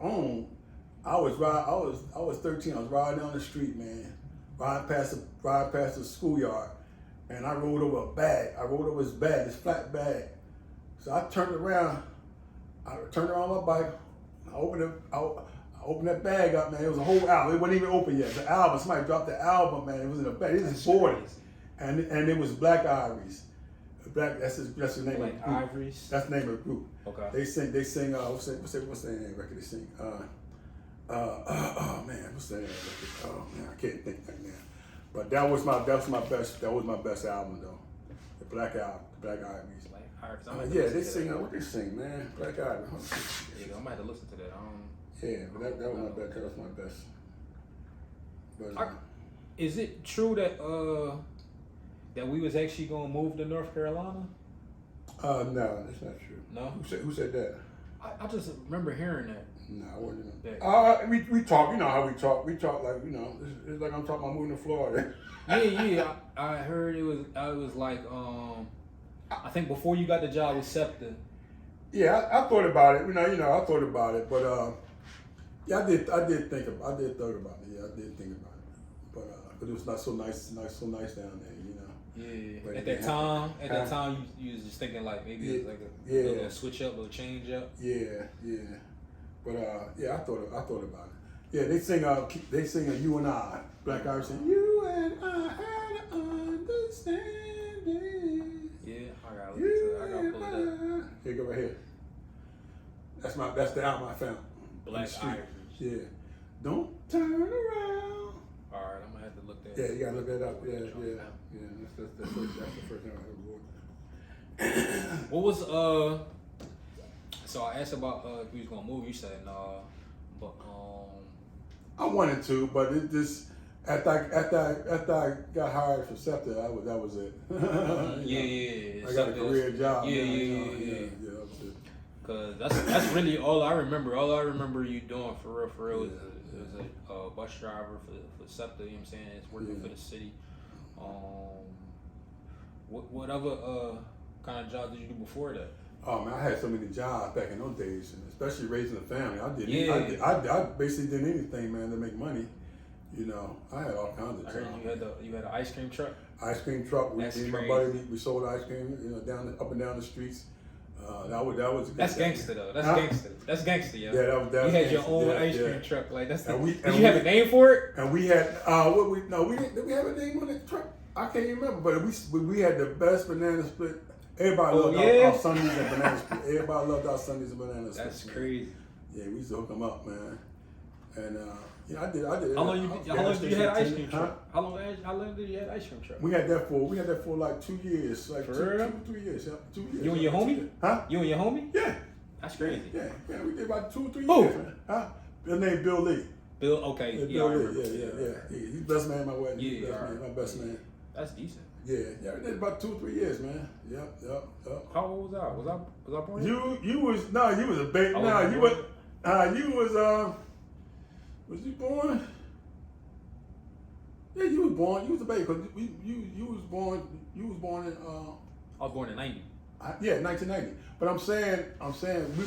owned, I was 13. I was riding down the street, man, riding past the schoolyard, and I rolled over a bag. I rolled over this flat bag. So I turned around my bike. I opened that bag up, man. It was a whole album. It wasn't even open yet. The album. Somebody dropped the album, man. It was in a bag. It was boarded. And it was Black Ivories. That's the name of the group. Ivories? That's the name of the group. Okay. They sing what's the name of the record they sing? Oh man, what's the name of the record? Oh man, I can't think right now. But that was my best album though. The Black Ivories. Yeah, they sing what they sing, man. Black Ivories. Yeah, I might have to listen to that. Yeah, but that was my best. But is it true that that we was actually gonna move to North Carolina? No, that's not true. No? Who said that? I just remember hearing that. No, I wasn't. We talk. You know how we talk. We talk like, you know. It's like I'm talking about moving to Florida. Yeah. I heard it was like I think before you got the job with SEPTA. Yeah, I thought about it. You know, I thought about it, but yeah, I did think about it. Yeah, I did think about it, but it was not so nice down there. You know. Yeah. But at that time, you was just thinking like maybe it was like a little switch up, a little change up. Yeah. But yeah, I thought about it. Yeah, they sing You and I. Black Irish sing You and I had That's the album I found. Black Ivory. Yeah. Don't turn around. All right, I'm gonna have to look that. Yeah, you gotta look that up. Yeah. That's the first time I heard it. What was So I asked about if you was gonna move. You said no, but I wanted to, but it just after I got hired for Scepter, that was it. yeah. I got a career job. Yeah, that was it. Cause that's really all I remember. All I remember you doing for real, is a bus driver for Scepter. You know what I'm saying? It's working for the city. What other kind of job did you do before that? Oh man, I had so many jobs back in those days, and especially raising a family. I basically did anything, man, to make money. You know, I had all kinds of jobs. I heard you had an ice cream truck. Ice cream truck. That's Me and my crazy. buddy, we sold ice cream, you know, up and down the streets. That was a good That's thing. gangster though. That's gangster, yo. Yeah, that was You had your gangster. own Yeah, ice yeah. cream truck, like that's. And Did you have a name for it? And we had we didn't. Did we have a name on that truck? I can't even remember, but we had the best banana split. Everybody loved our Sundays and banana split. Everybody loved our Sundays and banana split. That's crazy. Yeah, we used to hook them up, man. And I did. How long did you had ice cream truck? How long did you have ice cream truck? We had that for like 2 years, like For 2, real? 3 years. Yeah, 2 years. You and your homie? Huh? You and your homie? Yeah. That's crazy. Yeah, we did about 2 or 3 Who? years, man. Huh? His name Bill Lee. Bill, okay. Yeah, Yeah, Bill I Lee. remember. Yeah. He's best man at my wedding. Yeah, My best man. That's decent. Yeah, we did about 2 or 3 years, man. Yep. How old was I? Was I born? You was a baby. Was you born? Yeah, you was born. You was a baby because you was born. You was born in I was born in 90. 1990. But I'm saying we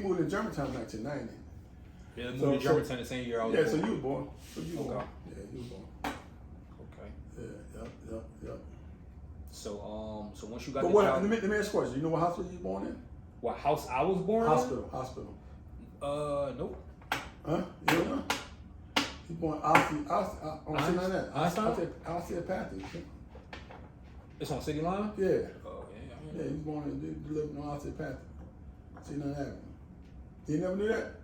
moved in Germantown in 1990. Yeah, moved to Germantown the same year I was Yeah, born. so you was born. Yeah, you was born. Okay. Yeah, yep. So once you got But the what? job, Let me ask a question. You know what hospital you was born in? what house I was born in? Hospital. Nope. Huh? You don't know? You born osteopathy. It's on City Line? Yeah. Oh, Yeah, he was born in delivered on osteopathy. See nothing happen. You never knew that?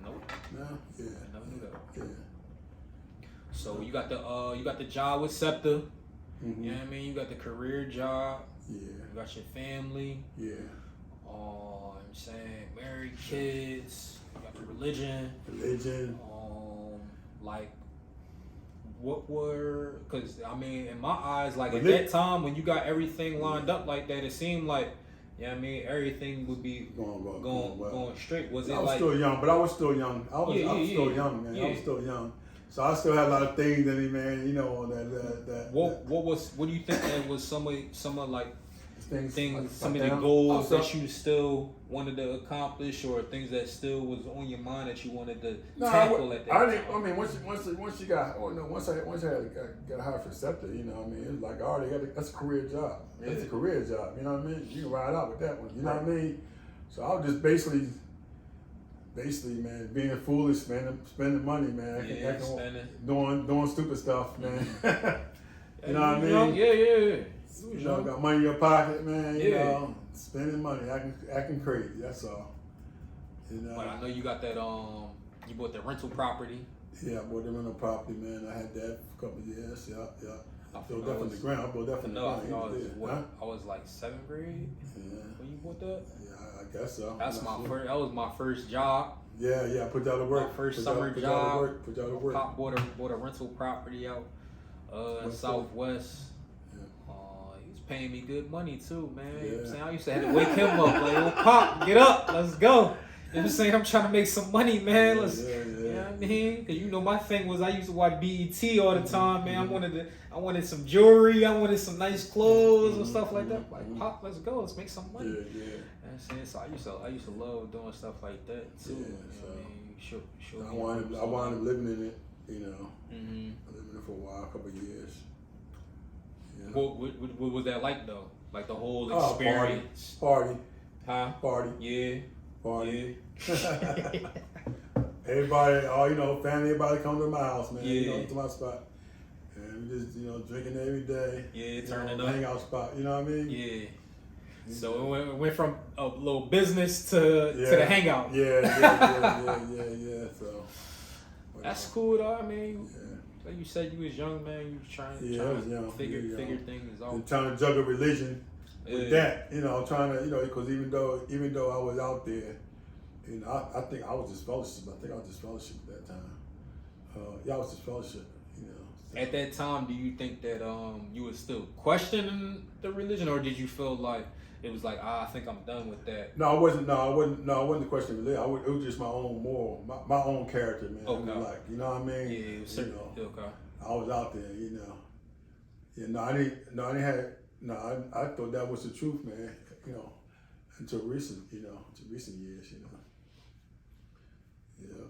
Nope. No? Yeah. I never knew that. Yeah. So you got the job with Scepter. Mm-hmm. You know what I mean? You got the career job. Yeah. You got your family. Yeah. I'm saying married, kids. You got your religion. Like, what were? Because I mean, in my eyes, like at that time when you got everything lined up like that, it seemed like, yeah, I mean, everything would be going straight. Was it I was like? still young, but I was still young. I was still young, man. I was still young. So I still had a lot of things in me, man. You know that. What do you think that was some of like things like some of the goals that you still wanted to accomplish, or things that still was on your mind that you wanted to tackle at that time? I mean, once you got, once I got hired for Scepter, you know, what I mean, it was like I already got that's a career job. Yeah. That's a career job. You know what I mean? You can ride out with that one. You know what I mean? So I was just basically, man, being foolish, spending money, man. Doing stupid stuff, man. You know what I mean? Yeah. You know, got money in your pocket, man. You know, spending money, acting crazy. That's all. You know. But I know you got that. You bought the rental property. Yeah, I bought the rental property, man. I had that for a couple of years. Yeah. I built that from the ground. I built that from the ground. I was like 7th grade. Yeah. When you bought that? Yeah, I guess so. That was my first job. Yeah. I put y'all to work. My first summer job. Put y'all to work. Pop bought a rental property out in Southwest. He was paying me good money too, man. Yeah. You know what I'm saying? I used to have to wake him up like, "Yo, Pop, get up, let's go." You know what I'm saying? I'm trying to make some money, man. You know what I mean? Cause you know my thing was I used to watch BET all the time, man. I wanted some jewelry, I wanted some nice clothes and stuff like that. Like, Pop, let's go, let's make some money. Yeah. You know what I'm saying? So I used to love doing stuff like that too. Yeah, You know what I mean? I wanted living in it, you know. Mm-hmm. Living in it for a while, a couple of years. Yeah. What was that like though? Like the whole experience? Party. Huh? Party. Yeah. Party. Yeah. Everybody, family, everybody come to my house, man. Yeah. You know, to my spot. And we just, drinking every day. Yeah, turning up. Hangout spot, you know what I mean? Yeah. So it went from a little business to the hangout. Yeah. So that's cool though. I mean, like you said, you was young, man. You was trying to figure things out. And trying to juggle religion with that, trying to, because even though I was out there, I think I was disfellowship. I think I was disfellowship at that time. I was disfellowship. So. At that time, do you think that you were still questioning the religion, or did you feel like it was like, I think I'm done with that? No, I wasn't. No, I wasn't questioning religion. It was just my own moral, my own character, man. Okay. Like, you know what I mean? Yeah, it was certain. Okay. I was out there, I thought that was the truth, man. Until recent years, Yeah.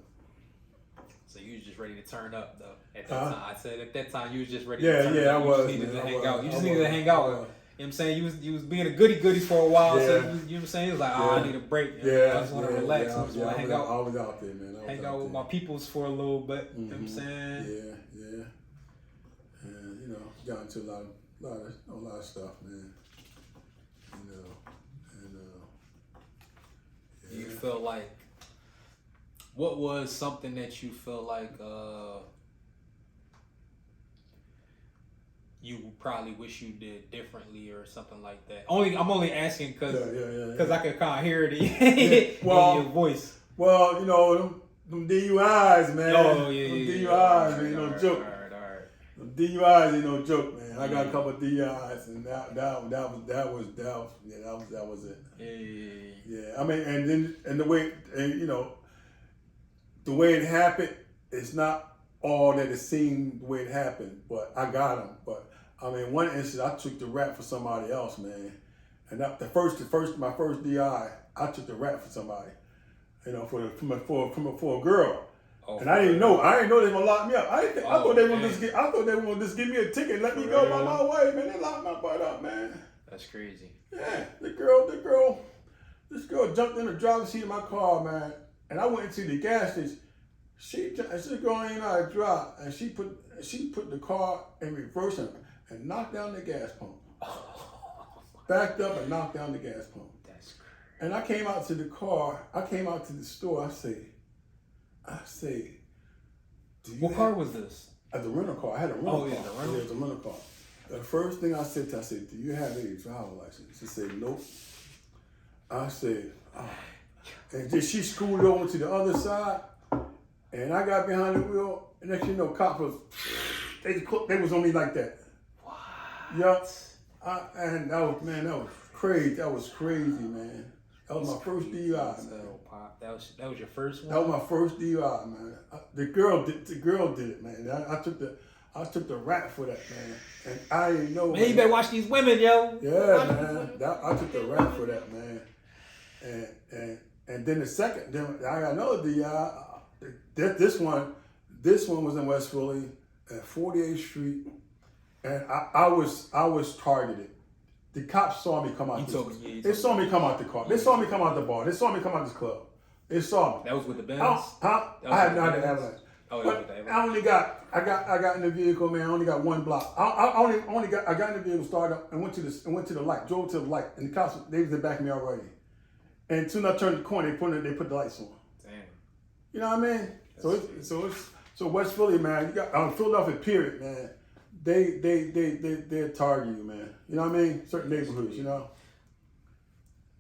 So you was just ready to turn up, though. At that time, I said at that time you was just ready. Yeah, to turn yeah, up. I was. You just needed to hang out. You just I needed was. to hang out. You know what I'm saying? You was being a goody for a while. Yeah. So you know what I'm saying? It was like, I need a break. I just want to relax. I just want to hang out. I was out there, man. Hang out with my peoples for a little bit. You know what I'm saying? Yeah. And got into a lot of stuff, man. Do you feel like, what was something that you feel like you probably wish you did differently or something like that? I'm only asking because I could kind of hear it in your voice. Well, them DUIs, man. Oh, yeah. DUIs, man, no joke. All right. Them DUIs ain't no joke, man. I got a couple of DUIs, and that was it. Yeah. I mean, and the way, the way it happened, it's not all that it seemed the way it happened. But I got them. But I mean, one instance, I took the rap for somebody else, man. And my first DI, I took the rap for somebody. For a girl. Oh, and I didn't know they were gonna lock me up. I thought they were gonna just give me a ticket and let me go by my way, man. They locked my butt up, man. That's crazy. Yeah, this girl jumped in the driver's seat of my car, man. And I went into the gas station. She girl ain't know how to drive, and she put the car in reverse and knocked down the gas pump. Backed up and knocked down the gas pump. That's crazy. And I came out to the car. I came out to the store. I say, what car was this? The rental car. I had a rental car. Yeah, the rental. It was a rental car. The first thing I said to her, I said, do you have any driver license? She said, nope. I said, oh. And then she scooted over to the other side, and I got behind the wheel, and next thing you know, cops they was on me like that. What? Yup. And that was crazy. That was crazy, man. That was my first DUI, man. That was your first one? That was my first DUI, man. The girl did it, man. I took the rap for that, man. And I didn't know. Man, you better watch these women, yo. Yeah, man. I took the rap for that, man. And then I got another DUI. This one was in West Philly at 48th Street, and I was targeted. The cops saw me come out. They saw me come out the car. They saw me come out the bar. They saw me come out this club. They saw me. That was with the Benz? I had not the ambulance. Oh, but I got in the vehicle, man. I only got one block. I got in the vehicle, started up, and went to the light, drove to the light, and the cops, they was in the back of me already. And as soon as I turned the corner, they put the lights on. Damn. You know what I mean? So West Philly, man. You got Philadelphia, period, man. They target you, man. You know what I mean? Certain neighborhoods, you know.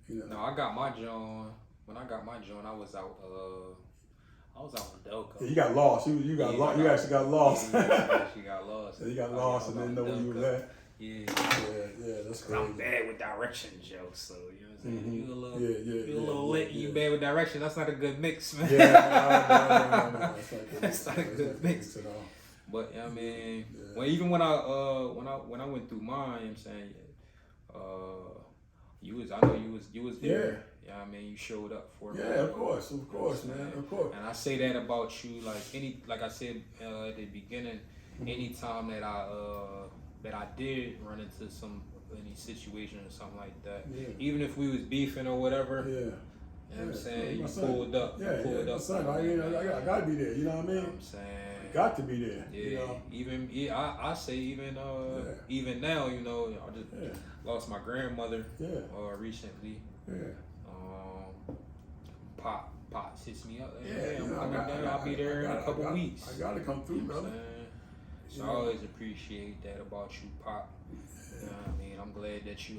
No, I got my joint. When I got my joint, I was out in Delco. Yeah, you got lost. You actually got lost. Yeah, I actually got lost. You got lost and didn't know where you were at. Yeah, that's crazy. I'm bad with directions, yo. So you know what I'm saying. Mm-hmm. You a little lit. You bad with directions. That's not a good mix, man. Yeah, no. That's not a good mix at all. But I mean, even when I went through mine, you know what I'm saying, I know you was there. Yeah, I mean, you showed up for me. Yeah, of course, man, of course. And I say that about you, like I said at the beginning, anytime that I did run into any situation or something like that, even if we was beefing or whatever. Yeah. You know what I'm saying? You pulled up. Yeah, my son. I gotta be there. You know what I mean? You know what I'm saying? got to be there. Yeah, You know? I say even even now, you know, I just lost my grandmother recently. Yeah. Pop hits me up. Yeah, I'm coming down. I'll be there in a couple weeks. I gotta come through, brother. So I always appreciate that about you, Pop. You know what I mean? I'm glad that you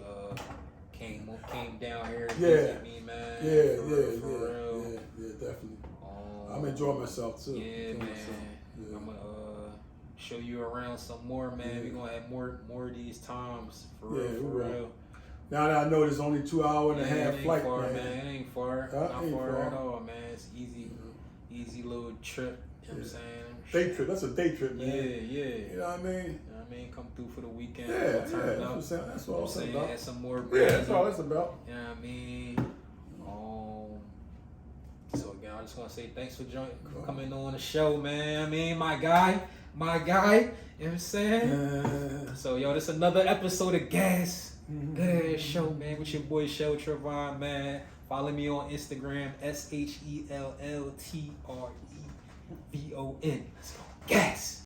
came down here and visit me, man. For real. Yeah, definitely. I'm enjoying myself too. Yeah, man. I'm gonna show you around some more, man. We're gonna have more of these times for real. Now that I know there's only 2 hour and a half flight, far, man. It ain't far. Not far at all, man. It's easy little trip. You know what I'm saying? Day trip. That's a day trip, man. Yeah. You know what I mean? You know what I mean? Come through for the weekend. Turn up. That's what I'm saying. Add some more. That's all it's about. You know what I mean? So again, I just want to say thanks for coming on the show, man. I mean, my guy. You know what I'm saying? So yo, this another episode of Gas. Good ass show, man, with your boy Shelltrevon, man. Follow me on Instagram, SHELLTREVON. Let's go. Gas.